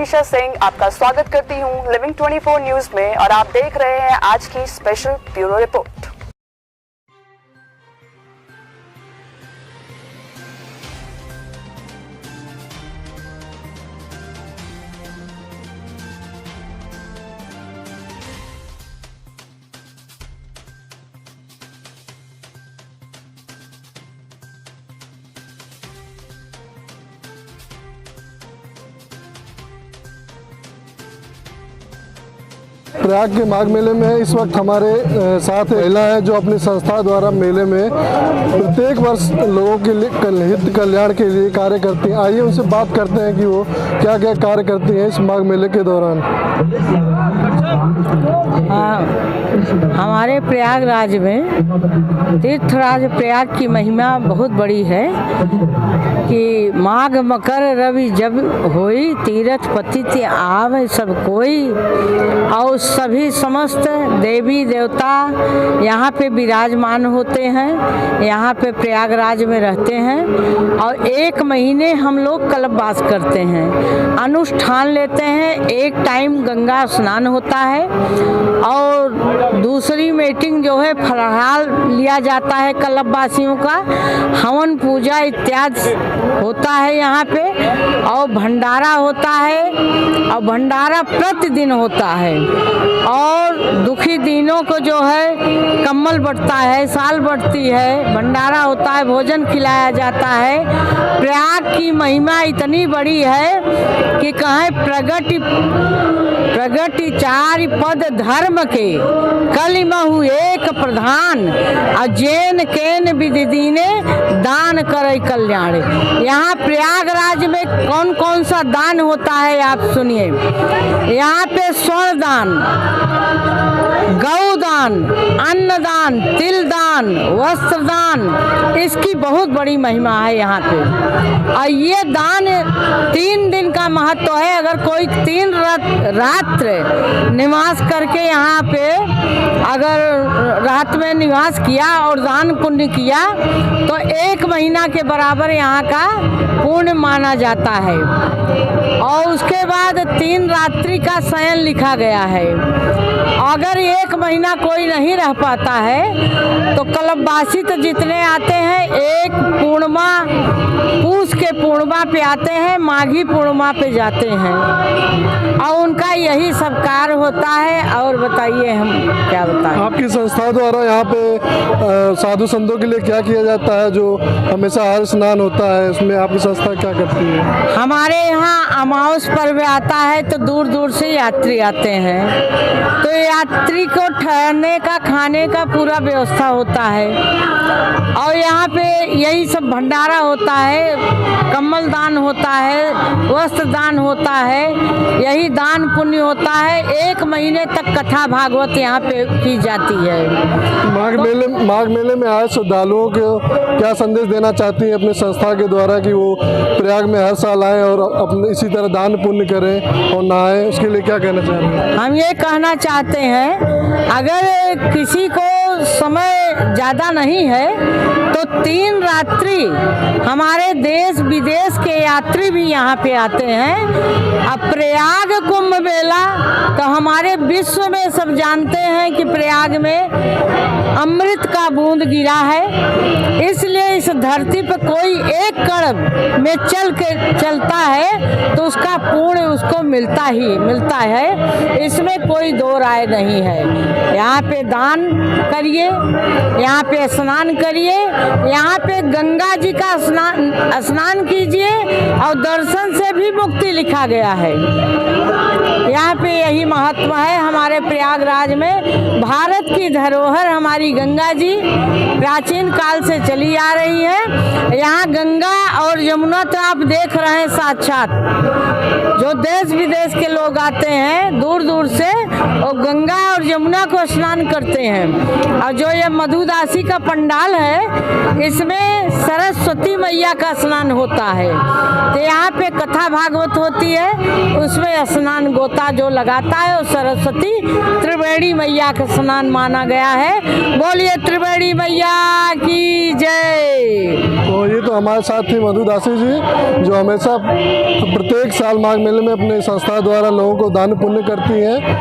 मनीषा सिंह आपका स्वागत करती हूं लिविंग 24 न्यूज में और आप देख रहे हैं आज की स्पेशल ब्यूरो रिपोर्ट। प्रयाग के माघ मेले में इस वक्त हमारे साथ महिला है जो अपनी संस्था द्वारा मेले में प्रत्येक वर्ष लोगों के लिए हित कल्याण के लिए कार्य करती हैं। आइए उनसे बात करते हैं कि वो क्या क्या कार्य करती हैं इस माघ मेले के दौरान। हमारे प्रयागराज में तीर्थराज प्रयाग की महिमा बहुत बड़ी है कि माघ मकर रवि जब होई तीर्थ पतित आव सब कोई, और सभी समस्त देवी देवता यहाँ पे विराजमान होते हैं, यहाँ पे प्रयागराज में रहते हैं और एक महीने हम लोग कल्पवास करते हैं, अनुष्ठान लेते हैं। एक टाइम गंगा स्नान होता है और दूसरी मीटिंग जो है फलाहार लिया जाता है कल्पवासियों का, हवन पूजा इत्यादि होता है यहाँ पे, और भंडारा होता है और भंडारा प्रतिदिन होता है। और दुखी दिनों को जो है कम्बल बढ़ता है, साल बढ़ती है, भंडारा होता है, भोजन खिलाया जाता है। प्रयाग की महिमा इतनी बड़ी है कि कहें प्रगति चारि पद धर्म के कलिमहु एक प्रधान, अजैन केन विधि दीने दान करे कल्याण। यहाँ प्रयागराज में कौन कौन सा दान होता है आप सुनिए। यहाँ पे स्वर्ण दान, गौदान, अन्नदान, तिल दान, वस्त्र दान, इसकी बहुत बड़ी महिमा है यहाँ पे। और ये दान 3 दिन का महत्व है। अगर कोई 3 रात्र निवास करके यहाँ पे अगर रात में निवास किया और दान पुण्य किया तो 1 महीना के बराबर यहाँ का पुण्य माना जाता है। और उसके बाद 3 रात्रि का शयन लिखा गया है। अगर 1 महीना कोई नहीं रह पाता है तो कल्पवासी तो जितने आते हैं एक पूर्णिमा, पूस के पूर्णिमा पे आते हैं, माघी पूर्णिमा पे जाते हैं और उनका यही सब कार्य होता है। और बताइए हम क्या बताएं। आपकी संस्था द्वारा यहाँ पे साधु संतों के लिए क्या किया जाता है जो हमेशा हर स्नान होता है, उसमें आपकी संस्था क्या करती है? हमारे यहाँ अमावस पर्व आता है तो दूर दूर से यात्री आते हैं, तो यात्री को ठहरने का, खाने का पूरा व्यवस्था होता है। और यहाँ पे यही सब भंडारा होता है, कम्बल दान होता है, वस्त्र दान होता है, यही दान पुण्य होता है। 1 महीने तक कथा भागवत यहाँ पे की जाती है। माघ मेले में आए श्रद्धालुओं को क्या संदेश देना चाहती हैं अपनी संस्था के द्वारा कि वो प्रयाग में हर साल आएँ और अपने इसी तरह दान पुण्य करें और नहाएं, उसके लिए क्या कहना चाहते हैं? हम ये कहना चाहते हैं अगर किसी को समय ज़्यादा नहीं है तो 3 रात्रि हमारे देश विदेश के यात्री भी यहाँ पे आते हैं। अब प्रयाग कुंभ मेला तो हमारे विश्व में सब जानते हैं कि प्रयाग में अमृत का बूंद गिरा है, इसलिए इस धरती पर कोई एक कण में चलता है तो उसका पुण्य उसको मिलता है। इसमें कोई दो राय नहीं है। यहाँ पे दान करिए, यहाँ पे स्नान करिए, यहाँ पे गंगा जी का स्नान कीजिए और दर्शन से भी मुक्ति लिखा गया है। यहाँ पे यही महत्व है। हमारे प्रयागराज में भारत की धरोहर हमारी गंगा जी प्राचीन काल से चली आ रही है। यहाँ गंगा और यमुना तो आप देख रहे हैं साक्षात, जो देश विदेश के लोग आते हैं दूर दूर से और गंगा और यमुना को स्नान करते हैं। और जो ये मधुदासी का पंडाल है इसमें सरस्वती मैया का स्नान होता है, तो यहाँ पे कथा भागवत होती है, उसमें स्नान गोता जो लगाता है वो सरस्वती त्रिवेणी मैया का स्नान माना गया है। बोलिए त्रिवेणी मैया की जय। तो ये तो हमारे साथ थी मधु दासी जी, जो हमेशा प्रत्येक साल माघ मेले में अपने संस्था द्वारा लोगों को दान पुण्य करती हैं।